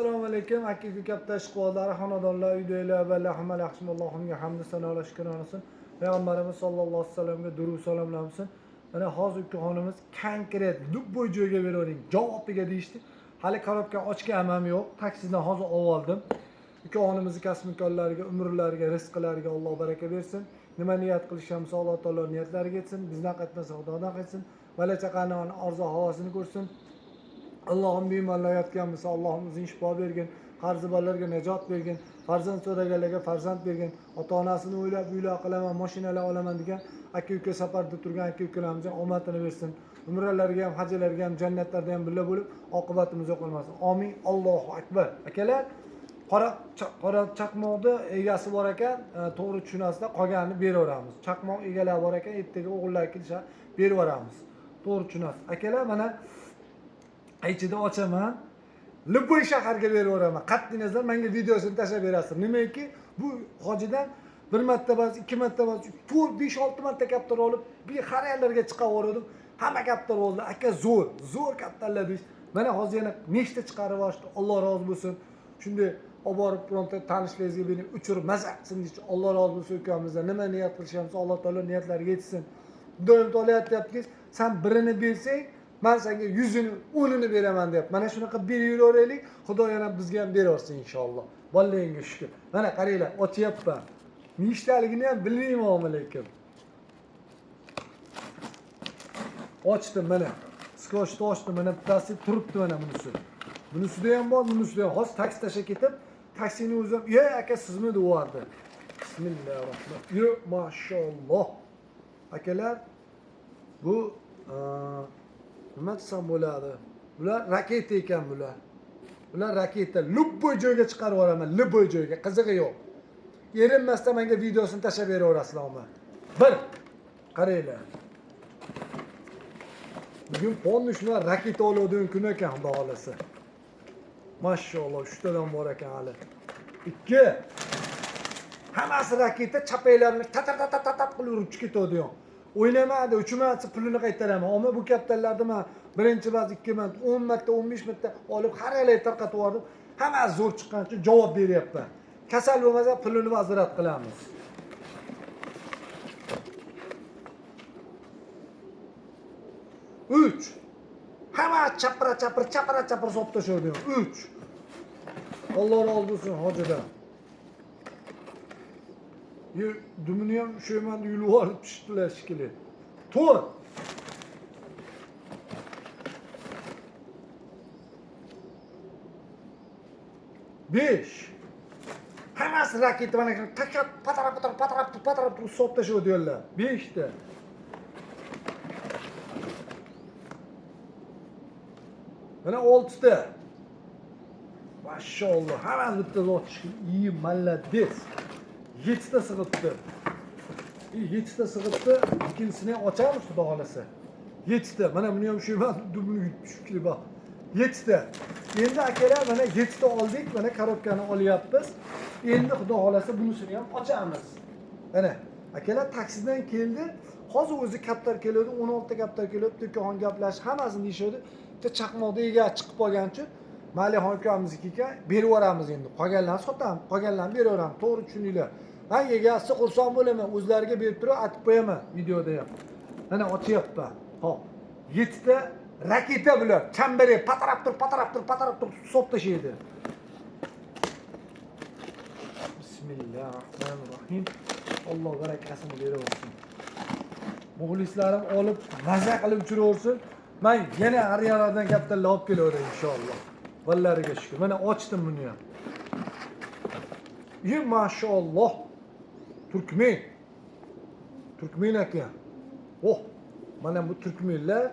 Assalomu alaykum. Aka katta ishqibozlari, xonadonlar, uydagilar va hamma yaxshimi? Allohimga hamd sanolar shukr olsin. Payg'ambarimiz sollallohu alayhi vasallamga durud salomlar olsin. Mana hozir ukaxonimiz konkret любой joyga beravering. Javobiga deyishdi. Hali korobka ochgan ham yo'q. Taksidan hozir oldim. Ukaxonimizni kasb-imkonlariga, umrlariga, rizqlariga Alloh baraka bersin. Nima niyat qilishamiz, Alloh taolo niyatlariga yetsin. Bizdan qaytmasa Xudodan qaytsin. Bola chaqani orzu havosini ko'rsin. Allohim bemorlar yotganmiz, Allohimizning shifo bergin, qarzi bolalarga najot bergin, farzand so'raganlarga farzand bergin, ota-onasini o'ylab uylar qilaman, mashinalar olaman degan aka-uka safarda turgan aka-ukalarimizga omadini bersin. Umralariga ham, hajlarga ham, jannatlarda ham birga bo'lib, oqibatimiz yo'q bo'lmasin. Amin. Allohu akbar. Akalar, qora chaqmoqni egasi bor ekan, to'g'ri tushunasizlar, qolganini beraveramiz. Chaqmoq egalari bor ekan, ertaga o'g'illar kelsa beraveramiz. To'g'ri tushunasiz. Akalar, mana ichida ochaman. Любой shaharga beraveraman. Qat'iy nazar menga videosini tashlab berasiz. Nimaki bu hojidan bir marta emas, ikki marta emas, 4, 5, 6 marta kaptar olib, bir har yerlarga chiqaverdim. Hamma kaptar oldi. Aka zo'r kaptarlar deydi. Mana hozir yana nechta chiqarib olishdi. Alloh rozi bo'lsin. Shunday olib borib bironta tanishlaringizga bering, uchirib mazza qilsin deydi. Alloh rozi bo'lsin ukamizdan. Nima niyat qilishamiz, Alloh taolo niyatlariga yetsin. Doim to'layapti, sen birini bersang, men senga 100'ini, 10'ini beraman deb. Mana shunaqa beraveraylik. Xudo yana bizga ham beraversin inshaalloh. Bolalaringga shukr. Mana qaranglar, ochyapman. Nechtaligini ham bilmayman lekin. Ochdim mana. Skochni ochdim, mana bittasi turibdi mana bunisi. Bunisida ham bor, bunisida ham. Hozir taksi tashlab ketib, taksini o'zim, "Ey aka, sizmi?" deyordi. Bismillahirrohmanirrohim. Yo, mashalloh. Akalar, bu nima desam bo'ladi? Bular raketa ekan bular. Bular raketa. Любой joyga chiqarib yuboraman, любой joyga. Qizig'i yo'q. Erinmasdan menga videosini tashlab beraverasizlarmi? Bir. Qaranglar. Bugun pomnishlar raketa oladigan kun ekan, xudo xolasa. Mashalloh, 3 tadan bor ekan hali. 2. Hammasi raketa chapaylarni tat qilib urib ketadi. O'ynamadi, 3 marta pulini qaytaraman. Ammo bu kaptallarni men birinchi bas, 2 marta, 10 marta, 15 marta olib har yerga tarqatib yubordim. Hammasi zo'r chiqqan uchun javob beryapman. Kasal bo'lmasa pulini vazirат qilamiz. 3. Hamma chapira sopib tashladim. 3. Alloh rozi bo'lsin hojidan. Dumini ham shu yerdan yulib olib pishdilar shekilli. 4. Besh. Hammasi raketa mana takat patarab turib sopib tashlaydilar. 5 ta. Mana 6 ta. Mashalloh, hammasi bitta zot iyi malades. 7 ta sig'ibdi. 7 ta sig'ibdi. Ikkinchisini ochamiz xudo xolasa. 7 ta. Mana buni ham shu yerdan dumini yutib bak. 7 ta. Endi akalar mana 7 ta oldik. Mana korobkani olyapmiz. Endi xudo xolasa bunisini ham ochamiz. Mana akalar taksidan keldi. Hozir o'zi kaptar keladi, 16 kaptar kelib, do'kon gaplashib, hammasini deyshodi. Bitta chaqmoqda ega chiqib qolgan uchun Malixon ukamiznikiga berib yuboramiz endi. Qolganlarni sotamiz, qolganlarni beraveramiz. To'g'ri tushuninglar. Men egasi xursand bo'laman, o'zlariga berib turib, aytib qo'yaman videoda ham. Mana ochyapman. Hop. 7 ta raketa bular. Chambari patarab turib sop tashlaydi. Bismillahirrohmanirrohim. Alloh barakasini beraversin. Muxlislarim olib mazza qilib uchiraversin. Men yana ariyalardan kaptallar olib kelaveray inshaalloh. Vallariga shukr. Mana ochdim buni ham. Ey mashalloh. Turkmen aka. Oh, mana bu turkmenlar,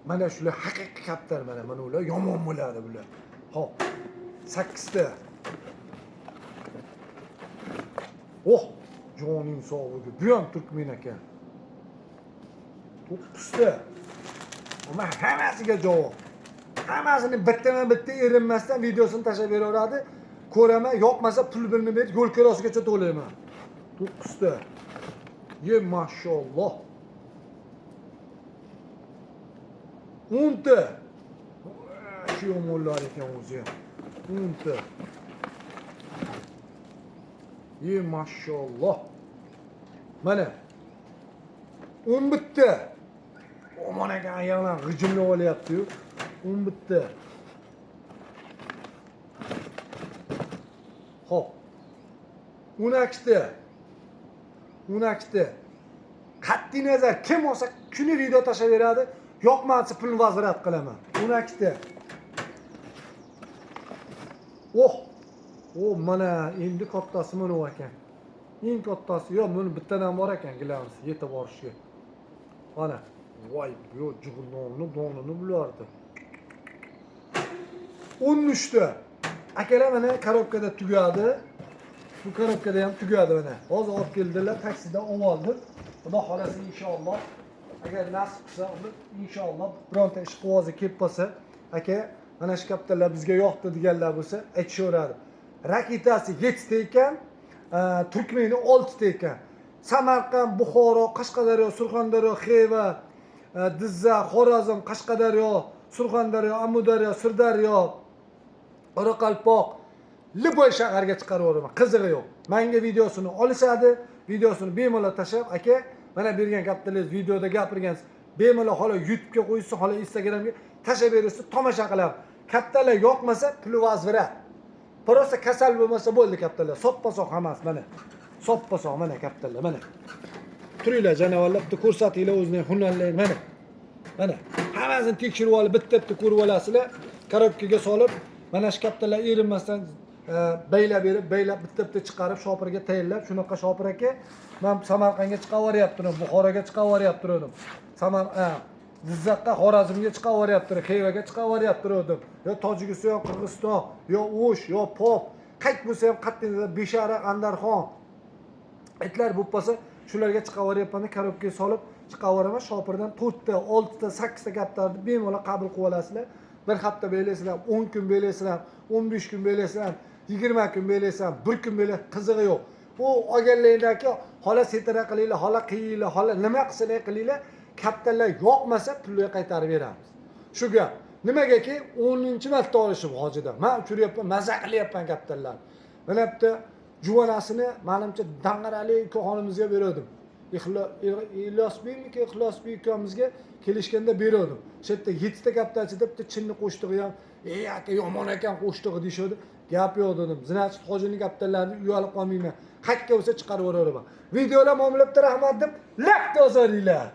mana shular haqiqiy kaptar mana ular yomon bo'ladi bular. Hop. 8 ta. Oh, joning sog'ligi. Bu ham turkmen aka. 9 ta. Ama hammasiga javob. Hammasini bitta erinmasdan videosini tashlab beraveradi. Ko'raman, yoqmasa pul birini berib yo'l kirosigacha to'layman. 9 ta. Ye mashalloh. 10 ta. Shu yomonlar ekan o'zi ham. o'nta. Maşallah. Mana 10 bitta. Aman ekan ayollar g'ijimlab olyapti-yu. 10 bitta. Hop. 12 ta. 12 ta. Qat'iy nazar kim olsa kuni video tashlab beradi, yoqmasa pulni vaziriyat qilaman. 12 ta. Oh. O mana endi kattasi mana bu ekan. Eng kattasi yo buni bittadan bor ekan gilamiz yetib borishga. Mana voy yo jug'ulonni donini bulardi. 13 ta. Akalar mana korobkada tugadi. Bu korobkada ham tugadi mana. Hozir olib keldilar, taksida olib oldim. Xudo xolasa inshaalloh agar nasib qilsa inshaalloh bironta ish qo'zi kelib qolsa, aka mana shu kaptalar bizga yo'qdi deganlar bo'lsa, aytishaveradi. Raketasi 7 ta ekan, Turkmeni 6 ta ekan. Samarqand, Buxoro, Qashqadaryo, Surxondaryo, Xiva, Jizzax, Xorazm, Qashqadaryo, Surxondaryo, Amudaryo, Sirdaryo, Qoraqalpoq, Liboy shaharga chiqarib yuboraman. Qizig'i yo'q. Menga videosini olishadi, videosini bemalol tashlab, aka, mana bergan kaptalingiz videoda gapirgansiz. Bemalol xola YouTube'ga qo'ysiz, xola Instagram'ga tashlab berasiz, tomosha qilib. Kaptalar yoqmasa, pul vaziriyat. Prosta kasal bo'lmasa bo'ldi kaptalar. Soppa-soq hammasi mana. Soppa-soq mana kaptalar, mana. Turinglar janavorlar, bitta ko'rsatinglar o'zining hunarlarini mana. Mana hammasini tekshirib olib, bitta-bitta ko'rib olasizlar. Korobkaga solib, mana shu kaptalar erinmasdan baylab berib, baylab bitta-bitta chiqarib shopirga tayinlab, shunaqa shopir aka, men Samarqandga chiqib yuboryaptim, Buxoroga chiqib yuboryaptim. Jizzaxga, Xorazmga chiqib yuboryaptim, Xivaga chiqib yuboryaptim. Yo Tojikiston, Qirg'iziston, yo O'sh, yo Pop, qayt bo'lsa ham qattiq Beshara, Andarxon. Aytlar bo'lib qolsa, shularga chiqib yuboryapman, korobkaga solib chiqib yuboraman. Shopirdan 4 ta, 6 ta, 8 ta kaptarni bemalol qabul qilib olasizlar. Bir hafta beyleysizlar, 10 kun beyleysizlar, 15 kun beyleysizlar, 20 kun beyleysizlar, 1 kun beylay, qizig'i yo'q. Bu olganlaringdagi hola setara qilinglar, hola qiyinglar, hola nima qilsanglar qilinglar, kaptalar yo'qmasa pulni qaytarib beramiz. Shu gap. Nimagaki 10-marta olishim hojidan. Men uchiryapman, maza qilyapman kaptalar. Mana bitta juvonasini menimcha dang'arali ko'xonimizga berdim. Ixlosbek ukamizga kelishganda berdim. Shu yerda 7 ta kaptachida bitta chinni qo'shtig'i ham, "Ey aka, yomon ekan qo'shtig'i" deyshodi. Gap yo'q dedim. Zinachit hojining kaptalarni uyalib qolmayman. Qayerga bo'lsa chiqarib yuboraman. Videolar momlabda rahmat deb like yozaringlar.